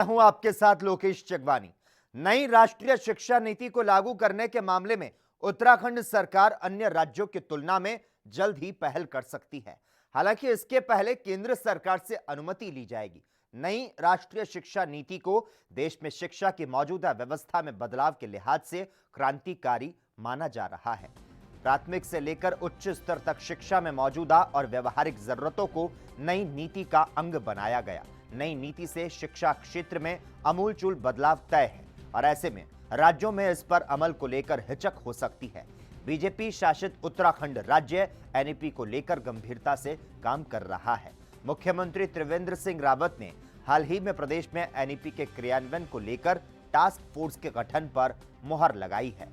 हूं आपके साथ लोकेश चगवानी। नई राष्ट्रीय शिक्षा नीति को लागू करने के मामले में उत्तराखंड सरकार अन्य राज्यों की तुलना में जल्द ही पहल कर सकती है। हालांकि इसके पहले केंद्र सरकार से अनुमति ली जाएगी। नई राष्ट्रीय शिक्षा नीति को देश में शिक्षा की मौजूदा व्यवस्था में बदलाव के लिहाज से क्रांतिकारी माना जा रहा है। प्राथमिक से लेकर उच्च स्तर तक शिक्षा में मौजूदा और व्यवहारिक जरूरतों को नई नीति का अंग बनाया गया। नई नीति से शिक्षा क्षेत्र में अमूलचूल बदलाव तय है और ऐसे में राज्यों में इस पर अमल को लेकर हिचक हो सकती है। बीजेपी शासित उत्तराखंड राज्य एनईपी को लेकर गंभीरता से काम कर रहा है। मुख्यमंत्री त्रिवेंद्र सिंह रावत ने हाल ही में प्रदेश में एनईपी के क्रियान्वयन को लेकर टास्क फोर्स के गठन पर मुहर लगाई है।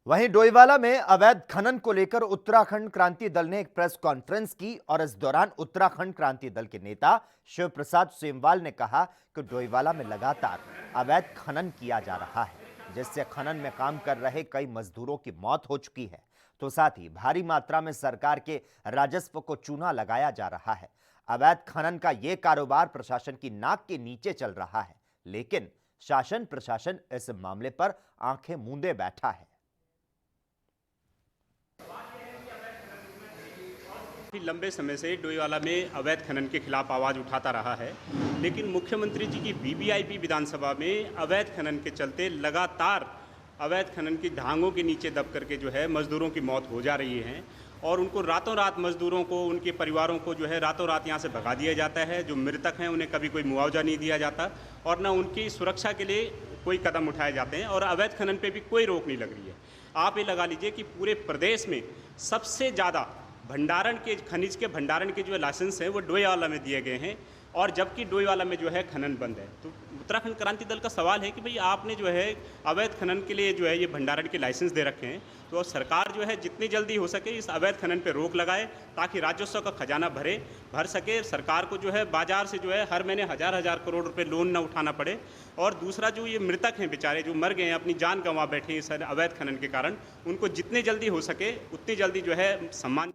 वहीं डोईवाला में अवैध खनन को लेकर उत्तराखंड क्रांति दल ने एक प्रेस कॉन्फ्रेंस की और इस दौरान उत्तराखंड क्रांति दल के नेता शिव प्रसाद सेमवाल ने कहा कि डोईवाला में लगातार अवैध खनन किया जा रहा है, जिससे खनन में काम कर रहे कई मजदूरों की मौत हो चुकी है। तो साथ ही भारी मात्रा में सरकार के राजस्व को चूना लगाया जा रहा है। अवैध खनन का यह कारोबार प्रशासन की नाक के नीचे चल रहा है, लेकिन शासन प्रशासन इस मामले पर आंखें मूंदे बैठा है। लंबे समय से डोईवाला में अवैध खनन के खिलाफ आवाज़ उठाता रहा है, लेकिन मुख्यमंत्री जी की वीवीआईपी विधानसभा में अवैध खनन के चलते लगातार अवैध खनन की धांगों के नीचे दब करके जो है मजदूरों की मौत हो जा रही है और उनको रातों रात मजदूरों को, उनके परिवारों को जो है रातों रात यहाँ से भगा दिया जाता है। जो मृतक हैं उन्हें कभी कोई मुआवजा नहीं दिया जाता और न उनकी सुरक्षा के लिए कोई कदम उठाए जाते हैं और अवैध खनन पर भी कोई रोक नहीं लग रही है। आप ये लगा लीजिए कि पूरे प्रदेश में सबसे ज़्यादा भंडारण के, खनिज के भंडारण के जो लाइसेंस हैं वो डोईवाला में दिए गए हैं और जबकि डोईवाला में जो है खनन बंद है। तो उत्तराखंड क्रांति दल का सवाल है कि भाई आपने जो है अवैध खनन के लिए जो है ये भंडारण के लाइसेंस दे रखे हैं, तो सरकार जो है जितनी जल्दी हो सके इस अवैध खनन पे रोक लगाए ताकि राजस्व का खजाना भर सके। सरकार को जो है बाजार से जो है हर महीने हजार करोड़ रुपए लोन न उठाना पड़े। और दूसरा, जो ये मृतक हैं बेचारे जो मर गए हैं, अपनी जान गंवा बैठे हैं इस अवैध खनन के कारण, उनको जितनी जल्दी हो सके उतनी जल्दी जो है सम्मान।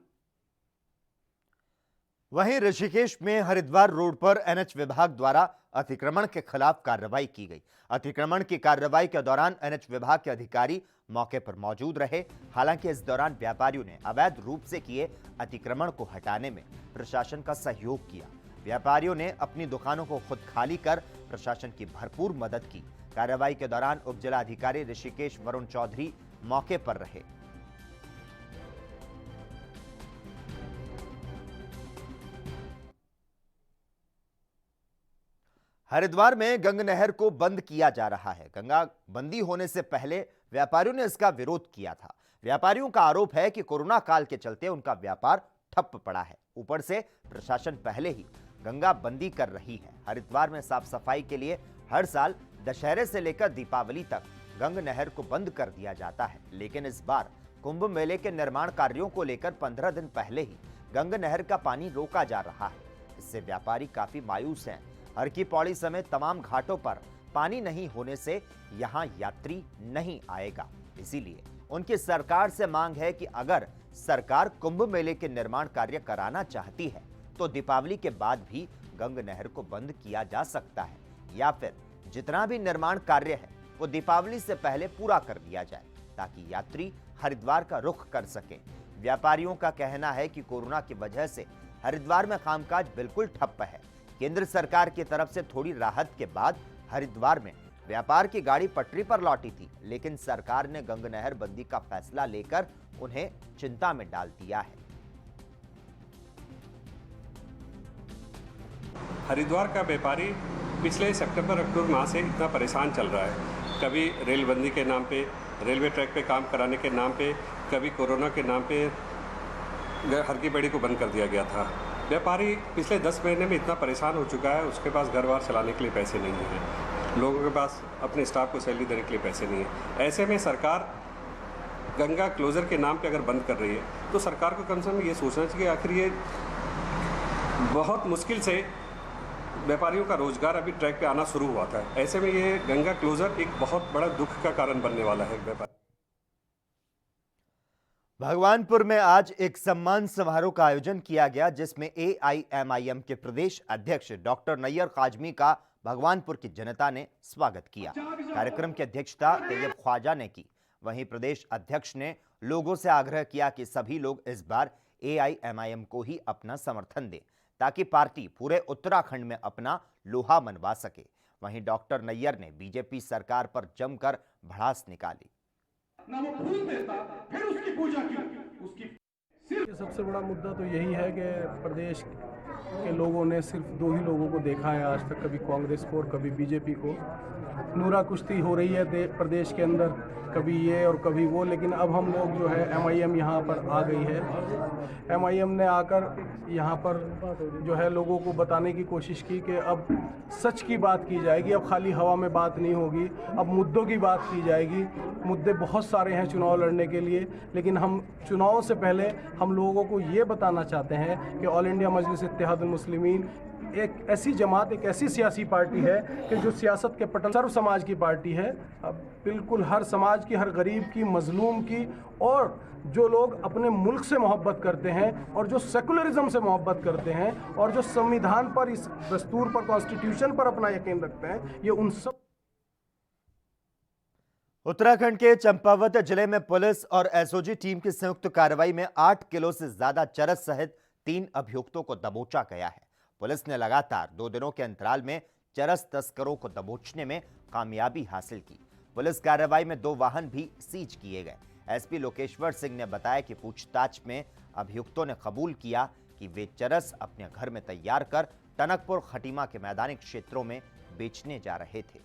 वहीं ऋषिकेश में हरिद्वार रोड पर एनएच विभाग द्वारा अतिक्रमण के खिलाफ कार्रवाई की गई। अतिक्रमण की कार्रवाई के दौरान एनएच विभाग के अधिकारी मौके पर मौजूद रहे। हालांकि इस दौरान व्यापारियों ने अवैध रूप से किए अतिक्रमण को हटाने में प्रशासन का सहयोग किया। व्यापारियों ने अपनी दुकानों को खुद खाली कर प्रशासन की भरपूर मदद की। कार्रवाई के दौरान उपजिलाधिकारी ऋषिकेश वरुण चौधरी मौके पर रहे। हरिद्वार में गंग नहर को बंद किया जा रहा है। गंगा बंदी होने से पहले व्यापारियों ने इसका विरोध किया था। व्यापारियों का आरोप है कि कोरोना काल के चलते उनका व्यापार ठप पड़ा है। ऊपर से प्रशासन पहले ही गंगा बंदी कर रही है। हरिद्वार में साफ सफाई के लिए हर साल दशहरे से लेकर दीपावली तक गंग नहर को बंद कर दिया जाता है, लेकिन इस बार कुंभ मेले के निर्माण कार्यों को लेकर 15 दिन पहले ही गंग नहर का पानी रोका जा रहा है। इससे व्यापारी काफी मायूस हैं। हर की पौड़ी समेत तमाम घाटों पर पानी नहीं होने से यहां यात्री नहीं आएगा। इसीलिए उनकी सरकार से मांग है कि अगर सरकार कुंभ मेले के निर्माण कार्य कराना चाहती है तो दीपावली के बाद भी गंग नहर को बंद किया जा सकता है, या फिर जितना भी निर्माण कार्य है वो दीपावली से पहले पूरा कर दिया जाए ताकि यात्री हरिद्वार का रुख कर सके। व्यापारियों का कहना है कि कोरोना की वजह से हरिद्वार में कामकाज बिल्कुल ठप्प है। केंद्र सरकार की तरफ से थोड़ी राहत के बाद हरिद्वार में व्यापार की गाड़ी पटरी पर लौटी थी, लेकिन सरकार ने गंग नहर बंदी का फैसला लेकर उन्हें चिंता में डाल दिया है। हरिद्वार का व्यापारी पिछले सितंबर-अक्टूबर माह से इतना परेशान चल रहा है। कभी रेल बंदी के नाम पे, रेलवे ट्रैक पे काम कराने के नाम पे, कभी कोरोना के नाम पे हर की बेड़ी को बंद कर दिया गया था। व्यापारी पिछले 10 महीने में इतना परेशान हो चुका है, उसके पास घर बार चलाने के लिए पैसे नहीं हैं, लोगों के पास अपने स्टाफ को सैलरी देने के लिए पैसे नहीं है। ऐसे में सरकार गंगा क्लोजर के नाम पे अगर बंद कर रही है तो सरकार को कम से कम ये सोचना चाहिए कि आखिर ये बहुत मुश्किल से व्यापारियों का रोजगार अभी ट्रैक पे आना शुरू हुआ था। ऐसे में ये गंगा क्लोजर एक बहुत बड़ा दुख का कारण बनने वाला है व्यापार। भगवानपुर में आज एक सम्मान समारोह का आयोजन किया गया, जिसमें एआईएमआईएम के प्रदेश अध्यक्ष डॉक्टर नैयर काजमी का भगवानपुर की जनता ने स्वागत किया। कार्यक्रम की अध्यक्षता तैयब ख्वाजा ने की। वहीं प्रदेश अध्यक्ष ने लोगों से आग्रह किया कि सभी लोग इस बार एआईएमआईएम को ही अपना समर्थन दें, ताकि पार्टी पूरे उत्तराखंड में अपना लोहा मनवा सके। वहीं डॉक्टर नैयर ने बीजेपी सरकार पर जमकर भड़ास निकाली। ना वो फूल देता, फिर उसकी पूजा की, उसकी सबसे बड़ा मुद्दा तो यही है कि प्रदेश के लोगों ने सिर्फ दो ही लोगों को देखा है आज तक, कभी कांग्रेस को और कभी बीजेपी को। नूरा कुश्ती हो रही है प्रदेश के अंदर, कभी ये और कभी वो, लेकिन अब हम लोग जो है एमआईएम यहाँ पर आ गई है। एमआईएम ने आकर यहाँ पर जो है लोगों को बताने की कोशिश की कि अब सच की बात की जाएगी, अब खाली हवा में बात नहीं होगी, अब मुद्दों की बात की जाएगी। मुद्दे बहुत सारे हैं चुनाव लड़ने के लिए, लेकिन हम चुनाव से पहले हम लोगों को ये बताना चाहते हैं कि ऑल इंडिया मजलिस इत्तेहादुल मुस्लिमीन एक ऐसी जमात, एक ऐसी सियासी पार्टी है कि जो सियासत के पटल सर्व समाज की पार्टी है। अब बिल्कुल हर समाज की, हर गरीब की, मजलूम की, और जो लोग अपने मुल्क से मोहब्बत करते हैं और जो सेकुलरिज्म से मोहब्बत करते हैं और जो संविधान पर, इस दस्तूर पर, कॉन्स्टिट्यूशन पर अपना यकीन रखते हैं, ये उन सब। उत्तराखंड के चंपावत जिले में पुलिस और एसओजी टीम की संयुक्त कार्रवाई में 8 किलो से ज्यादा चरस सहित 3 अभियुक्तों को दबोचा गया है। पुलिस ने लगातार 2 दिनों के अंतराल में चरस तस्करों को दबोचने में कामयाबी हासिल की। पुलिस कार्रवाई में 2 वाहन भी सीज किए गए। एसपी लोकेश्वर सिंह ने बताया कि पूछताछ में अभियुक्तों ने कबूल किया कि वे चरस अपने घर में तैयार कर टनकपुर खटीमा के मैदानी क्षेत्रों में बेचने जा रहे थे।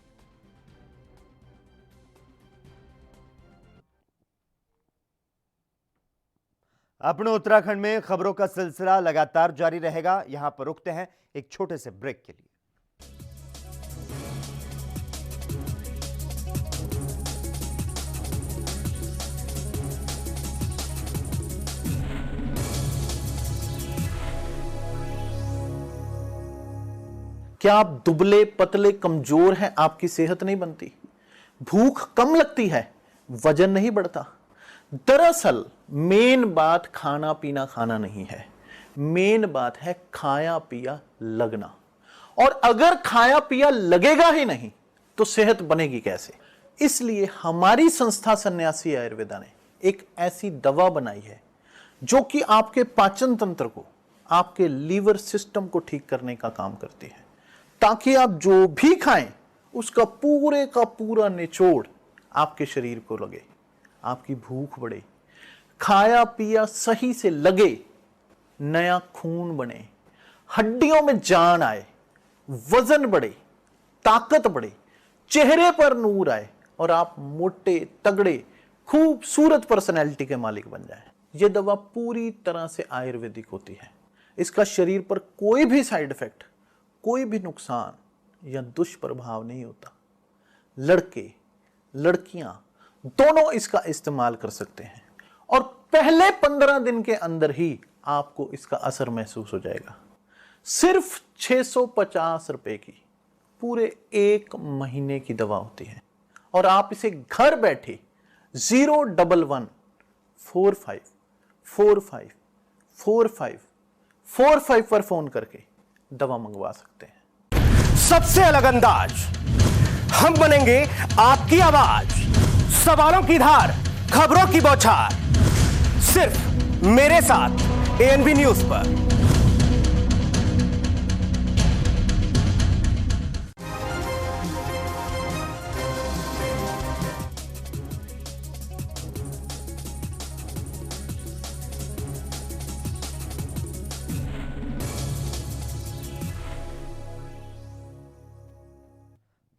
अपने उत्तराखंड में खबरों का सिलसिला लगातार जारी रहेगा। यहां पर रुकते हैं एक छोटे से ब्रेक के लिए। क्या आप दुबले पतले कमजोर हैं? आपकी सेहत नहीं बनती, भूख कम लगती है, वजन नहीं बढ़ता। दरअसल मेन बात खाना पीना खाना नहीं है, मेन बात है खाया पिया लगना। और अगर खाया पिया लगेगा ही नहीं तो सेहत बनेगी कैसे? इसलिए हमारी संस्था सन्यासी आयुर्वेदा ने एक ऐसी दवा बनाई है जो कि आपके पाचन तंत्र को, आपके लीवर सिस्टम को ठीक करने का काम करती है, ताकि आप जो भी खाएं उसका पूरे का पूरा निचोड़ आपके शरीर को लगे, आपकी भूख बढ़े, खाया पिया सही से लगे, नया खून बने, हड्डियों में जान आए, वजन बढ़े, ताकत बढ़े, चेहरे पर नूर आए और आप मोटे तगड़े खूबसूरत पर्सनैलिटी के मालिक बन जाएं। यह दवा पूरी तरह से आयुर्वेदिक होती है। इसका शरीर पर कोई भी साइड इफेक्ट, कोई भी नुकसान या दुष्प्रभाव नहीं होता। लड़के लड़कियां दोनों इसका इस्तेमाल कर सकते हैं और पहले 15 दिन के अंदर ही आपको इसका असर महसूस हो जाएगा। सिर्फ 650 रुपए की पूरे 1 महीने की दवा होती है और आप इसे घर बैठे 01145454545 पर फोन करके दवा मंगवा सकते हैं। सबसे अलग अंदाज, हम बनेंगे आपकी आवाज, सवालों की धार, खबरों की बौछार, सिर्फ मेरे साथ एएनबी न्यूज पर।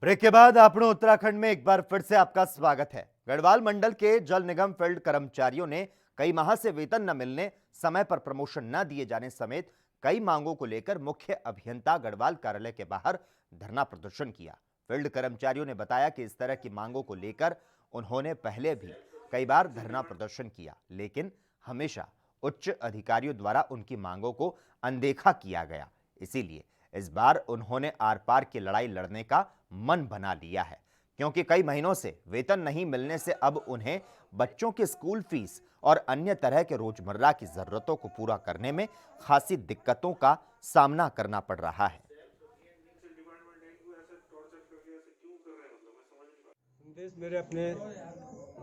ब्रेक के बाद अपने उत्तराखंड में एक बार फिर से आपका स्वागत है। गढ़वाल मंडल के जल निगम फील्ड कर्मचारियों ने कई माह से वेतन न मिलने, समय पर प्रमोशन न दिए जाने समेत कई मांगों को लेकर मुख्य अभियंता गढ़वाल कार्यालय के बाहर धरना प्रदर्शन किया। फील्ड कर्मचारियों ने बताया कि इस तरह की मांगों को लेकर उन्होंने पहले भी कई बार धरना प्रदर्शन किया, लेकिन हमेशा उच्च अधिकारियों द्वारा उनकी मांगों को अनदेखा किया गया। इसीलिए इस बार उन्होंने आर पार की लड़ाई लड़ने का मन बना लिया है। क्योंकि कई महीनों से वेतन नहीं मिलने से अब उन्हें बच्चों की स्कूल फीस और अन्य तरह के रोजमर्रा की जरूरतों को पूरा करने में खासी दिक्कतों का सामना करना पड़ रहा है। संदेश मेरे अपने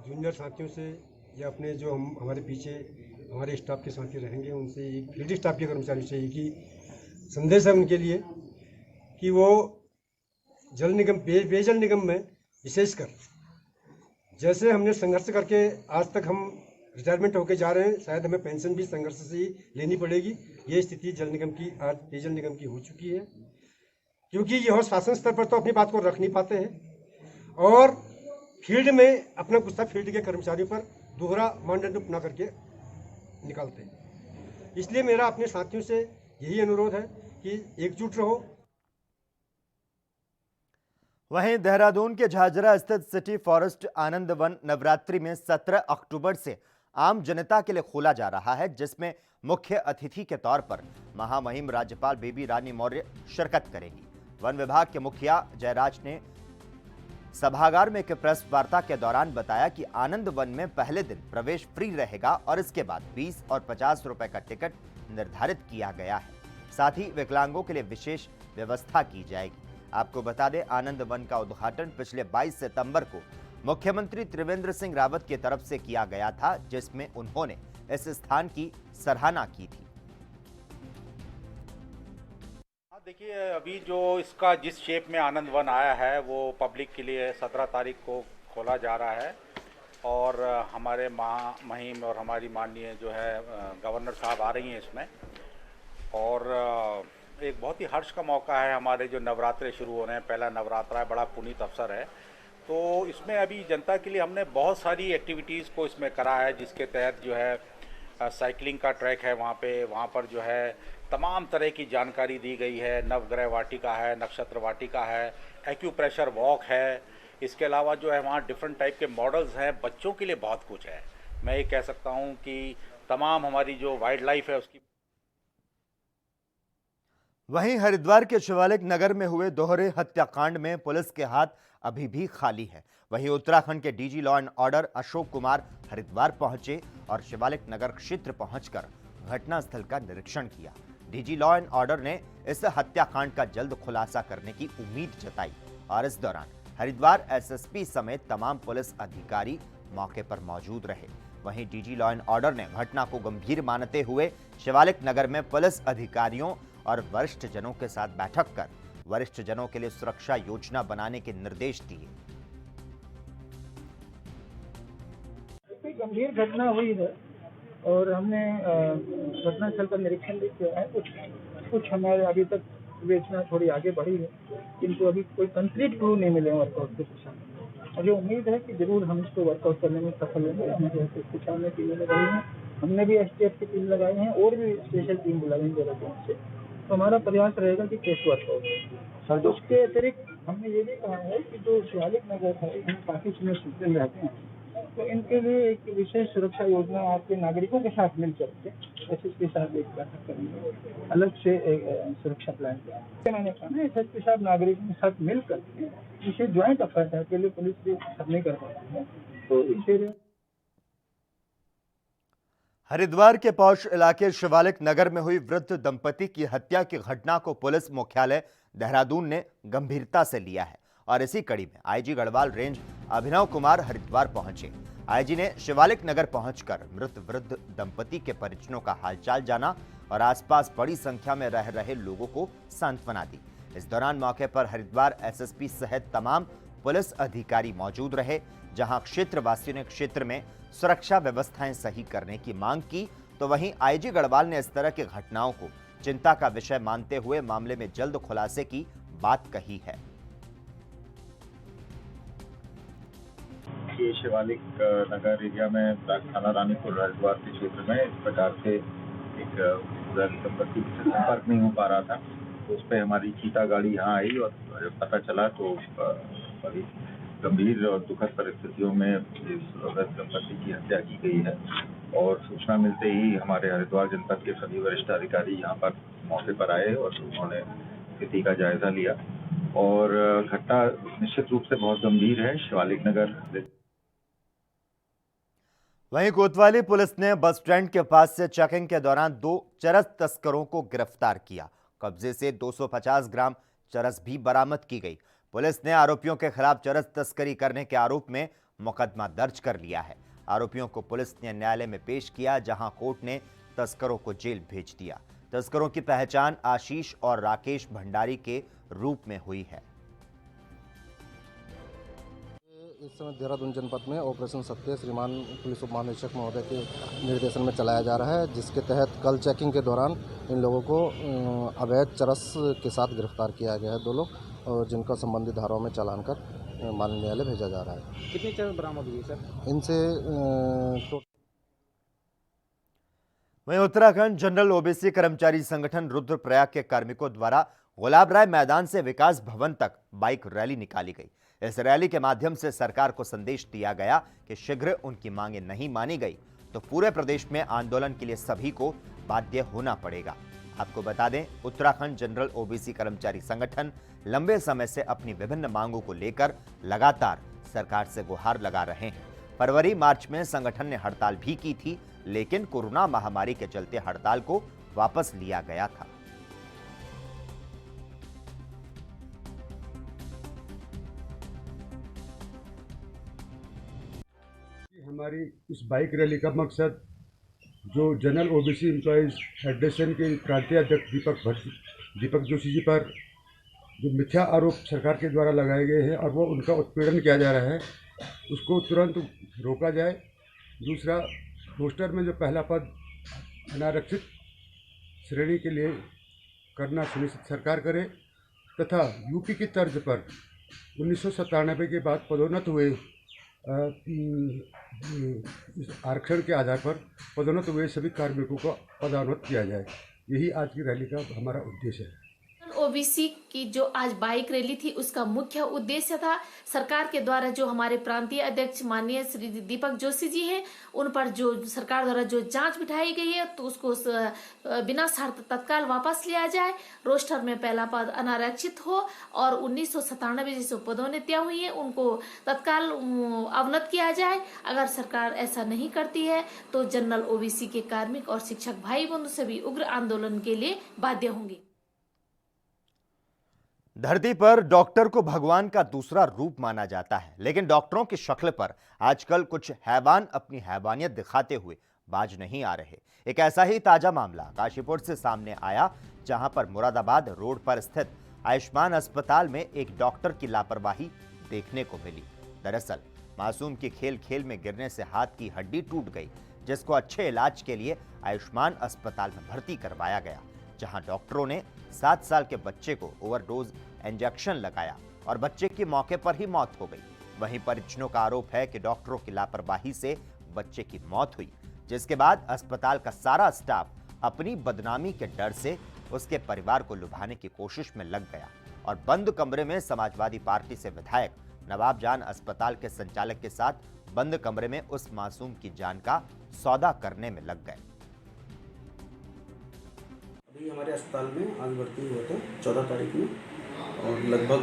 जूनियर साथियों से या अपने जो हमारे पीछे हमारे स्टाफ के साथी रहेंगे उनसे, फील्ड स्टाफ के कर्मचारियों से एक ही संदेश है उनके लिए कि वो जल निगम पेयजल निगम में विशेषकर जैसे हमने संघर्ष करके आज तक हम रिटायरमेंट होकर जा रहे हैं, शायद हमें पेंशन भी संघर्ष से ही लेनी पड़ेगी। ये स्थिति जल निगम की आज पेयजल निगम की हो चुकी है, क्योंकि यह शासन स्तर पर तो अपनी बात को रख नहीं पाते हैं और फील्ड में अपना गुस्सा फील्ड के कर्मचारियों पर दोहरा मानदंड अपना करके निकालते हैं। इसलिए मेरा अपने साथियों से यही अनुरोध है कि एकजुट रहो। वहीं देहरादून के झाझरा स्थित सिटी फॉरेस्ट आनंद वन नवरात्रि में 17 अक्टूबर से आम जनता के लिए खोला जा रहा है, जिसमें मुख्य अतिथि के तौर पर महामहिम राज्यपाल बेबी रानी मौर्य शिरकत करेंगी। वन विभाग के मुखिया जयराज ने सभागार में एक प्रेस वार्ता के दौरान बताया कि आनंद वन में पहले दिन प्रवेश फ्री रहेगा और इसके बाद 20 और 50 रुपए का टिकट निर्धारित किया गया है। साथ ही विकलांगों के लिए विशेष व्यवस्था की जाएगी। आपको बता दें, आनंद वन का उद्घाटन पिछले 22 सितंबर को मुख्यमंत्री त्रिवेंद्र सिंह रावत की तरफ से किया गया था, जिसमें उन्होंने इस स्थान की सराहना की थी। देखिए, अभी जो इसका जिस शेप में आनंद वन आया है वो पब्लिक के लिए 17 तारीख को खोला जा रहा है और हमारे महामहिम और हमारी माननीय जो है गवर्नर साहब आ रही हैं इसमें, और एक बहुत ही हर्ष का मौका है। हमारे जो नवरात्रे शुरू हो रहे हैं, पहला नवरात्रा है, बड़ा पुनीत अवसर है। तो इसमें अभी जनता के लिए हमने बहुत सारी एक्टिविटीज़ को इसमें करा है, जिसके तहत जो है साइकिलिंग का ट्रैक है वहाँ पर जो है तमाम तरह की जानकारी दी गई है। नवग्रह वाटिका है, नक्षत्र वाटिका है, एक्यूप्रेशर वॉक है। इसके अलावा जो है वहाँ डिफरेंट टाइप के मॉडल्स हैं, बच्चों के लिए बहुत कुछ है। मैं ये कह सकता हूँ कि तमाम हमारी जो वाइल्ड लाइफ है उसकी। वहीं हरिद्वार के शिवालिक नगर में हुए दोहरे हत्याकांड में पुलिस के हाथ अभी भी खाली है। वहीं उत्तराखंड के DG law and order Ashok Kumar Haridwar पहुंचे और शिवालिक नगर क्षेत्र पहुंचकर घटनास्थल का निरीक्षण किया। डीजी लॉ एंड ऑर्डर ने इस हत्याकांड का जल्द खुलासा करने की उम्मीद जताई और इस दौरान हरिद्वार एसएसपी समेत तमाम पुलिस अधिकारी मौके पर मौजूद रहे। वहीं डीजी लॉ एंड ऑर्डर ने घटना को गंभीर मानते हुए शिवालिक नगर में पुलिस अधिकारियों और वरिष्ठ जनों के साथ बैठक कर वरिष्ठ जनों के लिए सुरक्षा योजना बनाने के निर्देश दिए। गंभीर घटना हुई है और हमने घटनास्थल का निरीक्षण भी किया है। कुछ हमारे अभी तक विवेचना थोड़ी आगे बढ़ी है, किंतु अभी कोई कंक्रीट क्लू नहीं मिले वर्कआउट के साथ। मुझे उम्मीद है कि जरूर हम इसको वर्कआउट करने में सफल होंगे। हमारे कुछ सामने टीमें लगाई हैं, हमने भी एसटीएफ की टीम लगाई है और भी स्पेशल टीम बुलाई है। तो हमारा प्रयास रहेगा कि केस वर्कआउट सर। उसके अतिरिक्त हमने ये भी कहा है कि जो शिवालिक नगर है इसमें काफी समय सूचन रहते हैं, तो इनके लिए एक विशेष सुरक्षा योजना आपके नागरिकों के साथ मिलकर एसएसपी साहब एक बैठक करेंगे, अलग से एक सुरक्षा प्लान करेंगे। मैंने कहा एसएसपी साहब नागरिकों के साथ मिलकर इसे ज्वाइंट एफर्ट है, अकेले पुलिस भी सब नहीं कर पाती है। तो इसे हरिद्वार के पौष इलाके शिवालिक नगर में हुई वृद्ध दंपति की हत्या की घटना को पुलिस मुख्यालय देहरादून ने गंभीरता से लिया है और इसी कड़ी में आईजी गढ़वाल रेंज अभिनव कुमार हरिद्वार पहुंचे। आईजी ने शिवालिक नगर पहुंचकर मृत वृद्ध दंपति के परिजनों का हालचाल जाना और आसपास बड़ी संख्या में रह रहे लोगों को सांत्वना दी। इस दौरान मौके पर हरिद्वार एसएसपी सहित तमाम पुलिस अधिकारी मौजूद रहे, जहां क्षेत्रवासियों ने क्षेत्र में सुरक्षा व्यवस्थाएं सही करने की मांग की, तो वहीं आईजी गढ़वाल ने इस तरह की घटनाओं को चिंता का विषय मानते हुए मामले में जल्द खुलासे की बात कही है। ये शिवालिक नगर एरिया में थाना रानीपुर हरिद्वार के क्षेत्र में इस प्रकार से एक दंपति से संपर्क नहीं हो पा रहा था, तो उस पर हमारी चीता गाड़ी यहाँ आई और पता चला तो बड़ी गंभीर और दुखद परिस्थितियों में इस दंपति की हत्या की गई है। और सूचना मिलते ही हमारे हरिद्वार जनपद के सभी वरिष्ठ अधिकारी यहाँ पर मौके पर आए और उन्होंने स्थिति का जायजा लिया और घटना निश्चित रूप से बहुत गंभीर है। शिवालिक नगर वहीं कोतवाली पुलिस ने बस स्टैंड के पास से चेकिंग के दौरान 2 चरस तस्करों को गिरफ्तार किया। कब्जे से 250 ग्राम चरस भी बरामद की गई। पुलिस ने आरोपियों के खिलाफ चरस तस्करी करने के आरोप में मुकदमा दर्ज कर लिया है। आरोपियों को पुलिस ने न्यायालय में पेश किया, जहां कोर्ट ने तस्करों को जेल भेज दिया। तस्करों की पहचान आशीष और राकेश भंडारी के रूप में हुई है। इस समय देहरादून जनपद में ऑपरेशन सत्य श्रीमान पुलिस उप महानिरीक्षक महोदय के निर्देशन में चलाया जा रहा है, जिसके तहत कल चेकिंग के दौरान इन लोगों को अवैध चरस के साथ गिरफ्तार किया गया है 2 लोग, और जिनका संबंधित धाराओं में चालान कर माननीय न्यायालय भेजा जा रहा है। कितनी चरस बरामद हुई सर? इनसे वहीं उत्तराखंड जनरल ओबीसी कर्मचारी संगठन रुद्रप्रयाग के कार्मिकों द्वारा गुलाब राय मैदान से विकास भवन तक बाइक रैली निकाली गई। इस रैली के माध्यम से सरकार को संदेश दिया गया कि शीघ्र उनकी मांगें नहीं मानी गई तो पूरे प्रदेश में आंदोलन के लिए सभी को बाध्य होना पड़ेगा। आपको बता दें, उत्तराखंड जनरल ओबीसी कर्मचारी संगठन लंबे समय से अपनी विभिन्न मांगों को लेकर लगातार सरकार से गुहार लगा रहे हैं। फरवरी मार्च में संगठन ने हड़ताल भी की थी, लेकिन कोरोना महामारी के चलते हड़ताल को वापस लिया गया था। हमारी इस बाइक रैली का मकसद जो जनरल ओबीसी एम्प्लॉयज़ फेडरेशन के प्रांतीय अध्यक्ष दीपक जोशी जी पर जो मिथ्या आरोप सरकार के द्वारा लगाए गए हैं और वो उनका उत्पीड़न किया जा रहा है, उसको तुरंत रोका जाए। दूसरा, रोस्टर में जो पहला पद अनारक्षित श्रेणी के लिए करना सुनिश्चित सरकार करे, तथा यूपी की तर्ज पर 1997 के बाद पदोन्नत हुए आरक्षण के आधार पर पदोन्नत हुए सभी कार्मिकों को पदोन्नत किया जाए। यही आज की रैली का हमारा उद्देश्य है। ओबीसी की जो आज बाइक रैली थी, उसका मुख्य उद्देश्य था सरकार के द्वारा जो हमारे प्रांतीय अध्यक्ष माननीय श्री दीपक जोशी जी हैं, उन पर जो सरकार द्वारा जो जांच बिठाई गई है तो उसको बिना शर्त तत्काल वापस लिया जाए। रोस्टर में पहला पद अनारक्षित हो और 1997 जैसे पदोन्नतियां हुई हैं उनको तत्काल अवनत किया जाए। अगर सरकार ऐसा नहीं करती है तो जनरल ओबीसी के कार्मिक और शिक्षक भाई बंधु सभी उग्र आंदोलन के लिए बाध्य होंगे। धरती पर डॉक्टर को भगवान का दूसरा रूप माना जाता है, लेकिन डॉक्टरों की शक्ल पर आजकल कुछ हैवान अपनी हैवानियत दिखाते हुए बाज नहीं आ रहे। एक ऐसा ही ताजा मामला काशीपुर से सामने आया, जहां पर मुरादाबाद रोड पर स्थित आयुष्मान अस्पताल में एक डॉक्टर की लापरवाही देखने को मिली। दरअसल मासूम की खेल खेल में गिरने से हाथ की हड्डी टूट गई, जिसको अच्छे इलाज के लिए आयुष्मान अस्पताल में भर्ती करवाया गया, जहां डॉक्टरों ने 7 साल के बच्चे को ओवरडोज इंजेक्शन लगाया और बच्चे की मौके पर ही मौत हो गई। वहीं परिजनों का आरोप है कि डॉक्टरों की लापरवाही से बच्चे की मौत हुई, जिसके बाद अस्पताल का सारा स्टाफ अपनी बदनामी के डर से उसके परिवार को लुभाने की कोशिश में लग गया और बंद कमरे में समाजवादी पार्टी से विधायक नवाब जान अस्पताल के संचालक के साथ बंद कमरे में उस मासूम की जान का सौदा करने में लग गए। अभी हमारे अस्पताल में आज भर्ती हुए थे 14 तारीख में और लगभग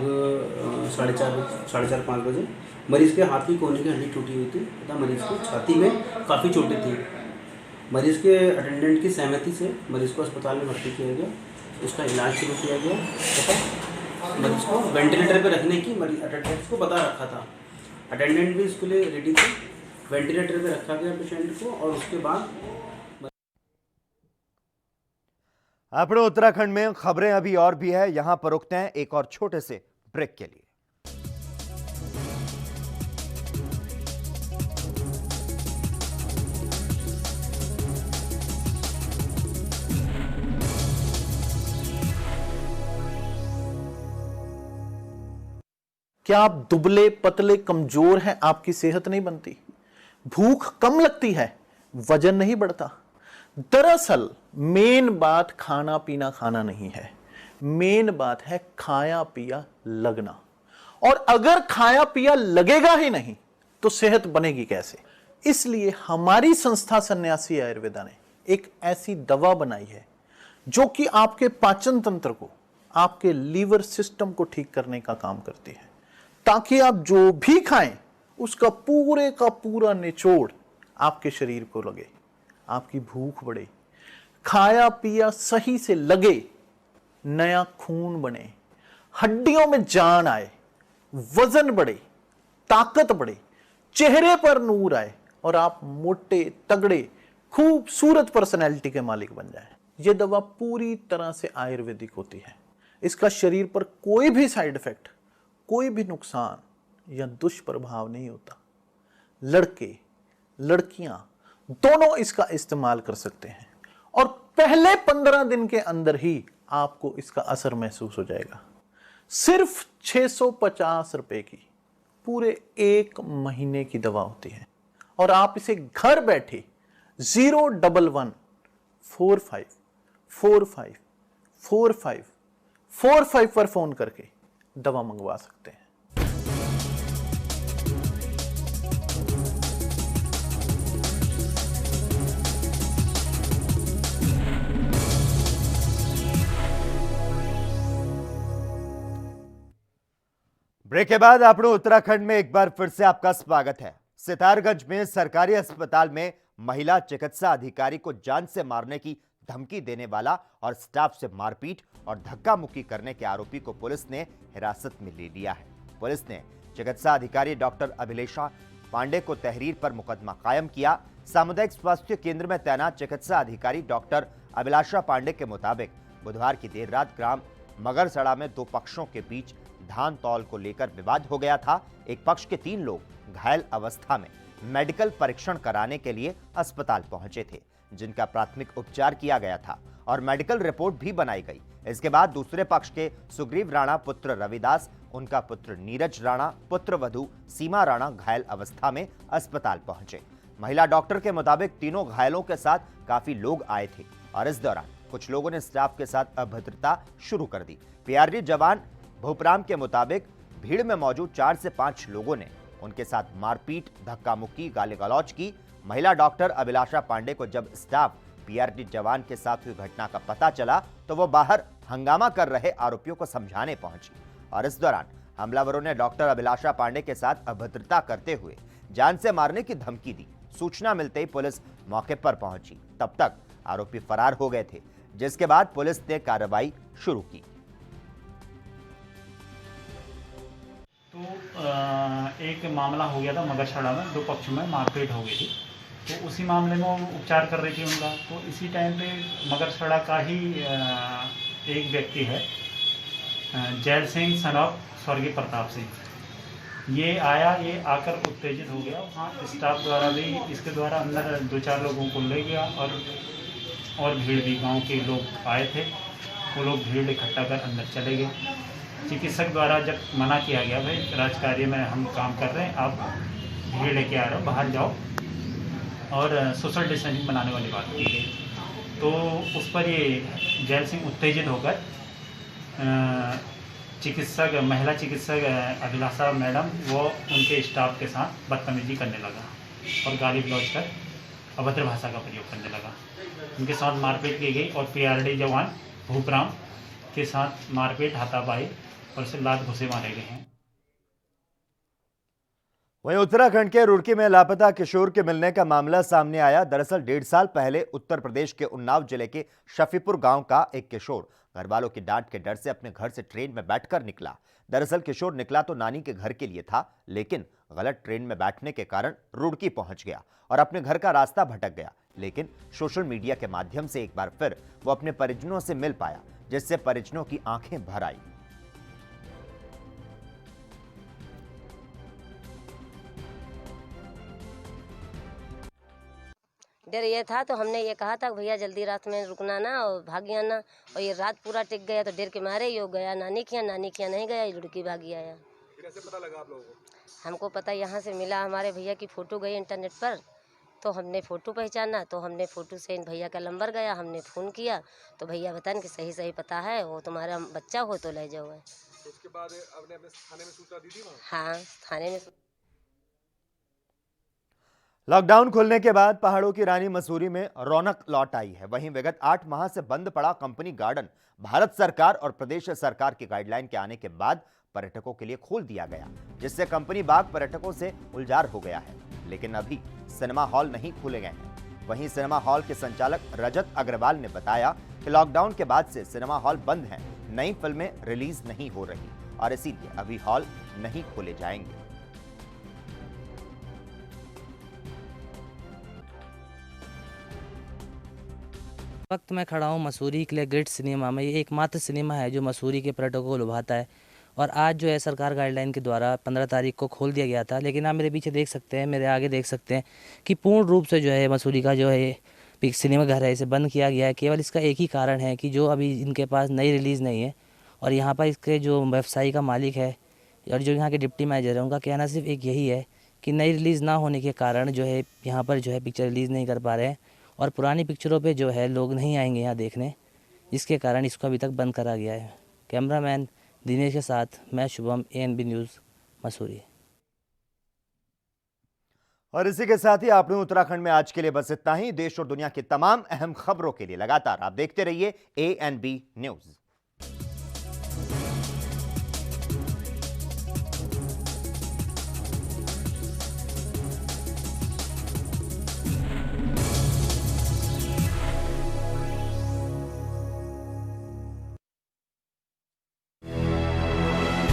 4:30-5 बजे मरीज़ के हाथ की कोहनी की हड्डी टूटी हुई थी तथा मरीज़ को छाती में काफ़ी चोटें थी। मरीज़ के अटेंडेंट की सहमति से मरीज़ को अस्पताल में भर्ती किया गया, उसका इलाज शुरू किया गया तथा मरीज़ को वेंटिलेटर पर रखने की अटेंडेंट्स को बता रखा था। अटेंडेंट भी इसके लिए रेडी थे। वेंटिलेटर पर रखा गया पेशेंट को और उसके बाद अपने उत्तराखंड में खबरें अभी और भी है, यहां पर रुकते हैं एक और छोटे से ब्रेक के लिए। क्या आप दुबले पतले कमजोर हैं, आपकी सेहत नहीं बनती, भूख कम लगती है, वजन नहीं बढ़ता? दरअसल मेन बात खाना पीना खाना नहीं है, मेन बात है खाया पिया लगना। और अगर खाया पिया लगेगा ही नहीं तो सेहत बनेगी कैसे? इसलिए हमारी संस्था सन्यासी आयुर्वेदा ने एक ऐसी दवा बनाई है जो कि आपके पाचन तंत्र को आपके लीवर सिस्टम को ठीक करने का काम करती है, ताकि आप जो भी खाएं उसका पूरे का पूरा निचोड़ आपके शरीर को लगे, आपकी भूख बढ़े, खाया पिया सही से लगे, नया खून बने, हड्डियों में जान आए, वजन बढ़े, ताकत बढ़े, चेहरे पर नूर आए और आप मोटे तगड़े खूबसूरत पर्सनैलिटी के मालिक बन जाएं। यह दवा पूरी तरह से आयुर्वेदिक होती है। इसका शरीर पर कोई भी साइड इफेक्ट, कोई भी नुकसान या दुष्प्रभाव नहीं होता। लड़के लड़कियां दोनों इसका इस्तेमाल कर सकते हैं और पहले 15 दिन के अंदर ही आपको इसका असर महसूस हो जाएगा। सिर्फ 650 रुपए की पूरे 1 महीने की दवा होती है और आप इसे घर बैठे 01145454545 पर फोन करके दवा मंगवा सकते हैं। ब्रेक के बाद आपको उत्तराखंड में एक बार फिर से आपका स्वागत है। सितारगंज में सरकारी अस्पताल में महिला चिकित्सा अधिकारी को जान से मारने की धमकी देने वाला और स्टाफ से मारपीट और धक्का मुक्की करने के आरोपी को पुलिस ने हिरासत में ले लिया है। पुलिस ने चिकित्सा अधिकारी डॉक्टर अभिलाषा पांडे को तहरीर पर मुकदमा कायम किया। सामुदायिक स्वास्थ्य केंद्र में तैनात चिकित्सा अधिकारी डॉक्टर अभिलाषा पांडे के मुताबिक बुधवार की देर रात ग्राम मगरसड़ा में 2 पक्षों के बीच धान तौल को लेकर विवाद हो गया था। एक पक्ष के 3 लोग घायल अवस्था में मेडिकल परीक्षण कराने के लिए अस्पताल पहुंचे थे, जिनका प्राथमिक उपचार किया गया था और मेडिकल रिपोर्ट भी बनाई गई। इसके बाद दूसरे पक्ष के सुग्रीव राणा पुत्र रविदास, उनका पुत्र नीरज राणा, पुत्र वधू सीमा राणा घायल अवस्था में अस्पताल पहुंचे। महिला डॉक्टर के मुताबिक तीनों घायलों के साथ काफी लोग आए थे और इस दौरान कुछ लोगों ने स्टाफ के साथ अभद्रता शुरू कर दी। पीआरडी जवान भूपराम के मुताबिक भीड़ में मौजूद 4 से 5 लोगों ने उनके साथ मारपीट, धक्का मुक्की, गाली गलौज की। महिला डॉक्टर अभिलाषा पांडे को जब स्टाफ पीआरडी जवान के साथ हुई घटना का पता चला तो वो बाहर हंगामा कर रहे आरोपियों को समझाने पहुंची और इस दौरान हमलावरों ने डॉक्टर अभिलाषा पांडे के साथ अभद्रता करते हुए जान से मारने की धमकी दी। सूचना मिलते ही पुलिस मौके पर पहुंची। तब तक आरोपी फरार हो गए थे, जिसके बाद पुलिस ने कार्रवाई शुरू की। तो एक मामला हो गया था मगरसड़ा में, 2 पक्ष में मारपीट हो गई थी, तो उसी मामले में वो उपचार कर रही थी उनका। तो इसी टाइम पे मगरसड़ा का ही एक व्यक्ति है जैल सिंह सन ऑफ स्वर्गीय प्रताप सिंह, ये आया, ये आकर उत्तेजित हो गया। वहाँ स्टाफ द्वारा भी इसके द्वारा अंदर 2-4 लोगों को ले गया और भीड़ भी, गांव के लोग आए थे, वो लोग भीड़ इकट्ठा कर अंदर चले गए। चिकित्सक द्वारा जब मना किया गया, भाई राजकार्य में हम काम कर रहे हैं, आप भीड़ लेके आ रहे हो, बाहर जाओ, और सोशल डिस्टेंसिंग बनाने वाली बात की गई, तो उस पर ये जैल सिंह उत्तेजित होकर महिला चिकित्सक अभिलाषा मैडम वो उनके स्टाफ के साथ बदतमीजी करने लगा और गाली गलौज कर अभद्र भाषा का प्रयोग करने लगा। उनके साथ मारपीट की गई और पीआरडी जवान भूपराम के साथ मारपीट, हाथापाई और उसे लात घुसे मारे गए हैं। वहीं उत्तराखंड के रुड़की में लापता किशोर के मिलने का मामला सामने आया। दरअसल 1.5 साल पहले उत्तर प्रदेश के उन्नाव जिले के शफीपुर गांव का एक किशोर घर वालों की डांट के डर से अपने घर से ट्रेन में बैठकर निकला। दरअसल किशोर निकला तो नानी के घर के लिए था, लेकिन गलत ट्रेन में बैठने के कारण रुड़की पहुंच गया और अपने घर का रास्ता भटक गया। लेकिन सोशल मीडिया के माध्यम से एक बार फिर वो अपने परिजनों से मिल पाया, जिससे परिजनों की आंखें भर आई। डर ये था तो हमने ये कहा था भैया जल्दी रात में रुकना ना और भाग आना, और ये रात पूरा टिक गया तो डर के मारे यो गया नानी के यहाँ नहीं गया, ये लड़की भागी आया। कैसे पता लगा आप लोगों को? हमको पता यहाँ से मिला, हमारे भैया की फ़ोटो गई इंटरनेट पर, तो हमने फ़ोटो पहचाना, तो हमने फ़ोटो से इन भैया का नंबर गया, हमने फ़ोन किया तो भैया बताएं कि सही पता है, वो तुम्हारा बच्चा हो तो ले जाओ। उसके बाद आपने अपने थाने में सूचना दी थी वहाँ? हाँ, थाने में। लॉकडाउन खुलने के बाद पहाड़ों की रानी मसूरी में रौनक लौट आई है। वहीं विगत 8 माह से बंद पड़ा कंपनी गार्डन भारत सरकार और प्रदेश सरकार की गाइडलाइन के आने के बाद पर्यटकों के लिए खोल दिया गया, जिससे कंपनी बाग पर्यटकों से गुलजार हो गया है। लेकिन अभी सिनेमा हॉल नहीं खोले गए हैं। वहीं सिनेमा हॉल के संचालक रजत अग्रवाल ने बताया कि लॉकडाउन के बाद से सिनेमा हॉल बंद हैं, नई फिल्में रिलीज नहीं हो रही और इसीलिए अभी हॉल नहीं खोले जाएंगे। वक्त मैं खड़ा हूँ मसूरी के लिए ग्रेट सिनेमा में। ये एकमात्र सिनेमा है जो मसूरी के पर्यटकों को लुभाता है और आज जो है सरकार गाइडलाइन के द्वारा 15 तारीख को खोल दिया गया था। लेकिन आप मेरे पीछे देख सकते हैं, मेरे आगे देख सकते हैं कि पूर्ण रूप से जो है मसूरी का जो है सिनेमा घर है इसे बंद किया गया है। केवल इसका एक ही कारण है कि जो अभी इनके पास नई रिलीज़ नहीं है और यहाँ पर इसके जो व्यवसायी का मालिक है और जो यहाँ के डिप्टी मैनेजर है उनका कहना सिर्फ एक यही है कि नई रिलीज़ ना होने के कारण जो है यहाँ पर जो है पिक्चर रिलीज़ नहीं कर पा रहे हैं और पुरानी पिक्चरों पे जो है लोग नहीं आएंगे यहाँ देखने, जिसके कारण इसको अभी तक बंद करा गया है। कैमरामैन दिनेश के साथ मैं शुभम, ANB न्यूज़ मसूरी। और इसी के साथ ही आपने उत्तराखंड में आज के लिए बस इतना ही। देश और दुनिया की तमाम अहम खबरों के लिए लगातार आप देखते रहिए ANB न्यूज़।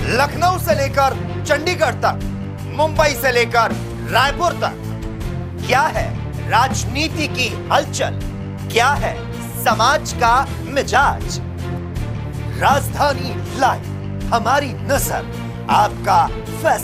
लखनऊ से लेकर चंडीगढ़ तक, मुंबई से लेकर रायपुर तक, क्या है राजनीति की हलचल, क्या है समाज का मिजाज। राजधानी लाइव, हमारी नजर, आपका